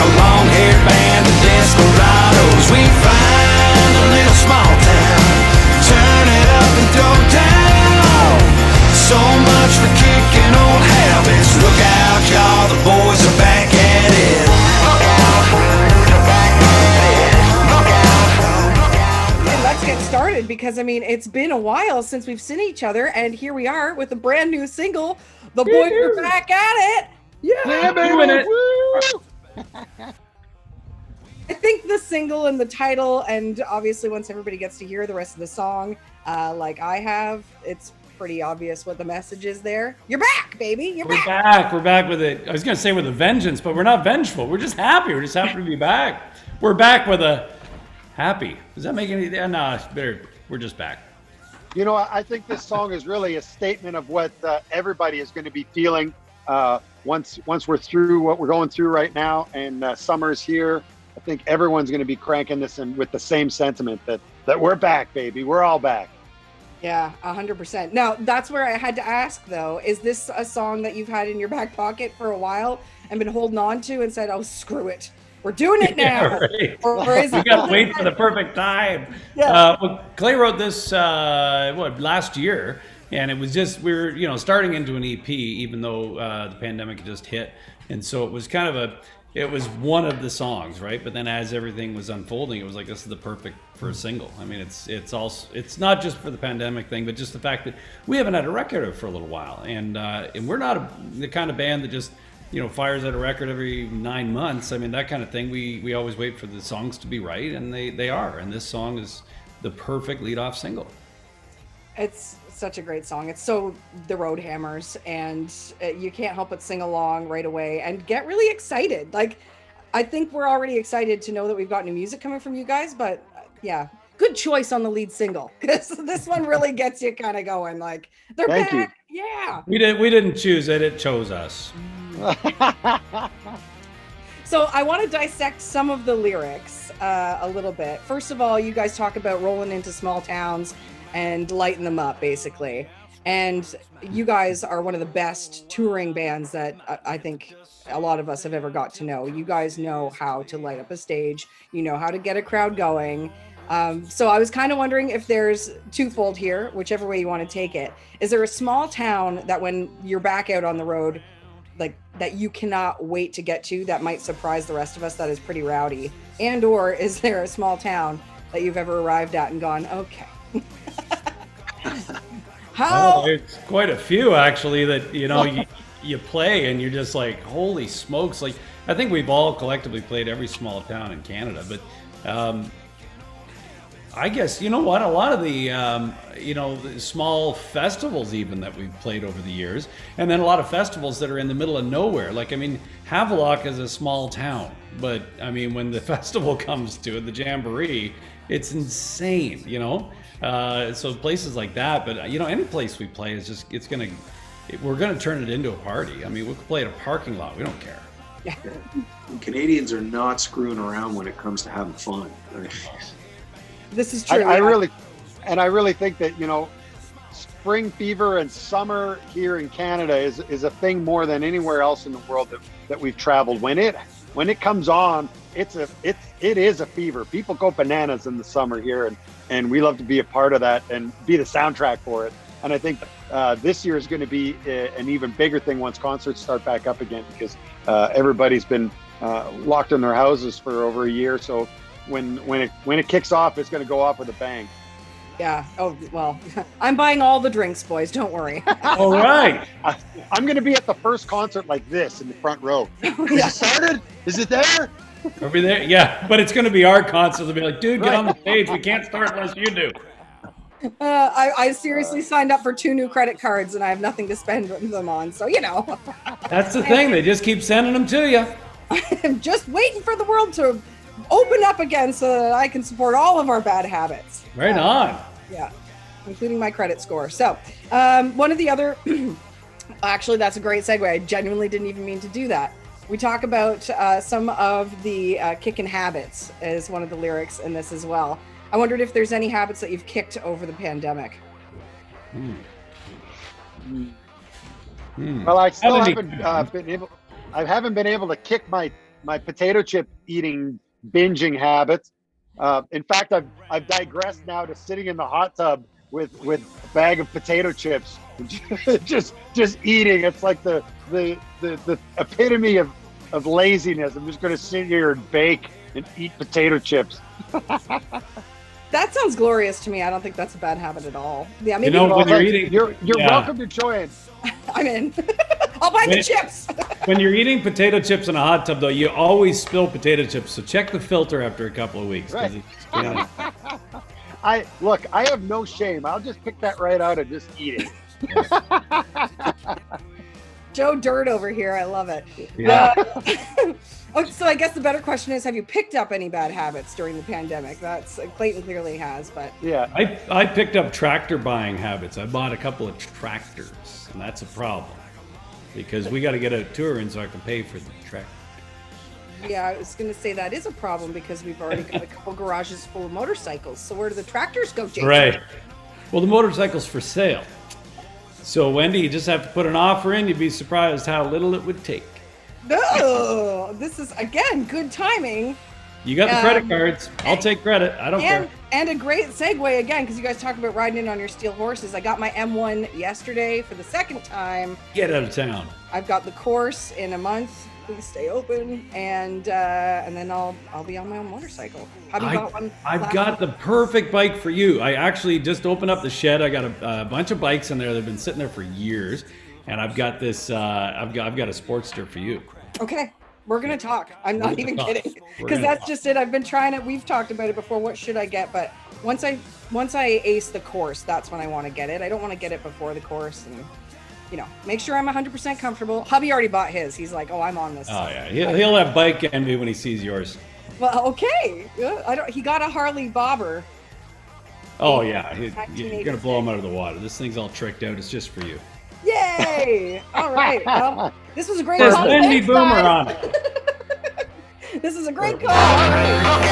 a long-haired band of desperados. We find a little small town, turn it up and throw down. So much for kicking old habits. Look out, y'all, the boys are back at it. Look out, they're back at it. Look out. And let's get started because I mean it's been a while since we've seen each other, and here we are with a brand new single. The boys are back at it. Yeah, doing it. Woo! I think the single and the title, and obviously once everybody gets to hear the rest of the song, like I have, it's pretty obvious what the message is there. You're back, baby. You're We're back. back. We're back with it. I was going to say with a vengeance, but we're not vengeful. We're just happy. We're just happy to be back. We're back with a happy. Does that make any? No, it's better. We're just back. You know, I think this song is really a statement of what everybody is going to be feeling once we're through what we're going through right now, and summer's here. I think everyone's going to be cranking this in with the same sentiment that we're back, baby. We're all back. Yeah, 100%. Now, that's where I had to ask, though, is this a song that you've had in your back pocket for a while and been holding on to and said, oh, screw it. We're doing it now. Yeah, right. Or is We it got to wait for the perfect time. Yeah. Well, Clay wrote this last year, and it was just we were starting into an EP, even though the pandemic had just hit, and so it was kind of it was one of the songs, right? But then as everything was unfolding, it was like, this is the perfect for a single. I mean, it's not just for the pandemic thing, but just the fact that we haven't had a record for a little while, and we're not the kind of band that just fires out a record every 9 months. I mean, that kind of thing. We always wait for the songs to be right, and they are. And this song is the perfect lead-off single. It's such a great song. It's so the Road Hammers, and you can't help but sing along right away and get really excited. Like, I think we're already excited to know that we've got new music coming from you guys, but yeah, good choice on the lead single, because this one really gets you kind of going. Like, they're Thank back. Yeah. We didn't choose it; it chose us. So I want to dissect some of the lyrics a little bit. First of all, you guys talk about rolling into small towns and lighten them up, basically. And you guys are one of the best touring bands that I think a lot of us have ever got to know. You guys know how to light up a stage. You know how to get a crowd going. So I was kind of wondering if there's twofold here, whichever way you want to take it. Is there a small town that when you're back out on the road, like that you cannot wait to get to, that might surprise the rest of us, that is pretty rowdy? And or is there a small town that you've ever arrived at and gone, okay. How? Well, there's quite a few actually that you play and you're just like, holy smokes! Like, I think we've all collectively played every small town in Canada, but I guess a lot of the small festivals even that we've played over the years, and then a lot of festivals that are in the middle of nowhere. Like, I mean, Havelock is a small town, but I mean, when the festival comes to it, the Jamboree, it's insane, so places like that. But any place we play is just we're gonna turn it into a party. I mean, we could play at a parking lot, we don't care. Yeah. Canadians are not screwing around when it comes to having fun. This is true. I really think that spring fever and summer here in Canada is a thing more than anywhere else in the world that we've traveled. When it comes on, it is a fever. People go bananas in the summer here, and we love to be a part of that and be the soundtrack for it. And I think this year is going to be an even bigger thing once concerts start back up again, because everybody's been locked in their houses for over a year. So when it kicks off, it's going to go off with a bang. Yeah. Oh, well, I'm buying all the drinks, boys. Don't worry. All right. I'm going to be at the first concert like this in the front row. Is it started? Is it there? Are we there? Yeah, but it's going to be our concert. They'll be like, dude, get on the stage. We can't start unless you do. I seriously signed up for 2 new credit cards, and I have nothing to spend them on. So, That's the thing. They just keep sending them to you. I'm just waiting for the world to open up again so that I can support all of our bad habits. Right on. Yeah, including my credit score. So, one of the other, actually, that's a great segue. I genuinely didn't even mean to do that. We talk about some of the kicking habits as one of the lyrics in this as well. I wondered if there's any habits that you've kicked over the pandemic. Well, I still haven't been able to kick my my potato chip eating binging habits. In fact, I've digressed now to sitting in the hot tub with a bag of potato chips, just eating. It's like the epitome of laziness. I'm just going to sit here and bake and eat potato chips. That sounds glorious to me. I don't think that's a bad habit at all. Yeah, maybe when you're Thanks. eating, you're yeah. welcome to join. I'm in. I'll buy the Wait. chips. When you're eating potato chips in a hot tub, though, you always spill potato chips. So check the filter after a couple of weeks. 'Cause Right. it's, yeah. I have no shame. I'll just pick that right out and just eat it. Joe Dirt over here. I love it. Yeah. Okay, so I guess the better question is, have you picked up any bad habits during the pandemic? That's Clayton clearly has, but Yeah. I picked up tractor buying habits. I bought a couple of tractors, and that's a problem because we got to get a tour in so I can pay for the tractor. yeah, I was going to say that is a problem because we've already got a couple garages full of motorcycles. So where do the tractors go, Jason? Right. Well, the motorcycle's for sale. So, Wendy, you just have to put an offer in. You'd be surprised how little it would take. No, this is again good timing. You got the credit cards. I'll take credit. I don't care. And a great segue again, because you guys talk about riding in on your steel horses. I got my M1 yesterday for the second time. Get out of town. I've got the course in a month. Please stay open, and then I'll be on my own motorcycle. Have you got one? I've got the perfect bike for you. I actually just opened up the shed. I got a bunch of bikes in there. They've been sitting there for years, and I've got this. I've got a Sportster for you. Okay, we're gonna talk. I'm not even talk. kidding, We're because gonna that's talk. just it. I've been trying it. We've talked about it before. What should I get? But once I ace the course, that's when I want to get it. I don't want to get it before the course, and make sure I'm 100% comfortable. Hubby already bought his. He's like, oh, I'm on this. Oh yeah, he'll have bike envy when he sees yours. Well, okay. He got a Harley bobber. Oh yeah, you're 1986. gonna blow him out of the water. This thing's all tricked out. It's just for you. Yay! All right. Well, this was a great There's call. Wendy Thanks, Boomer guys. on it. This is a great call. All right.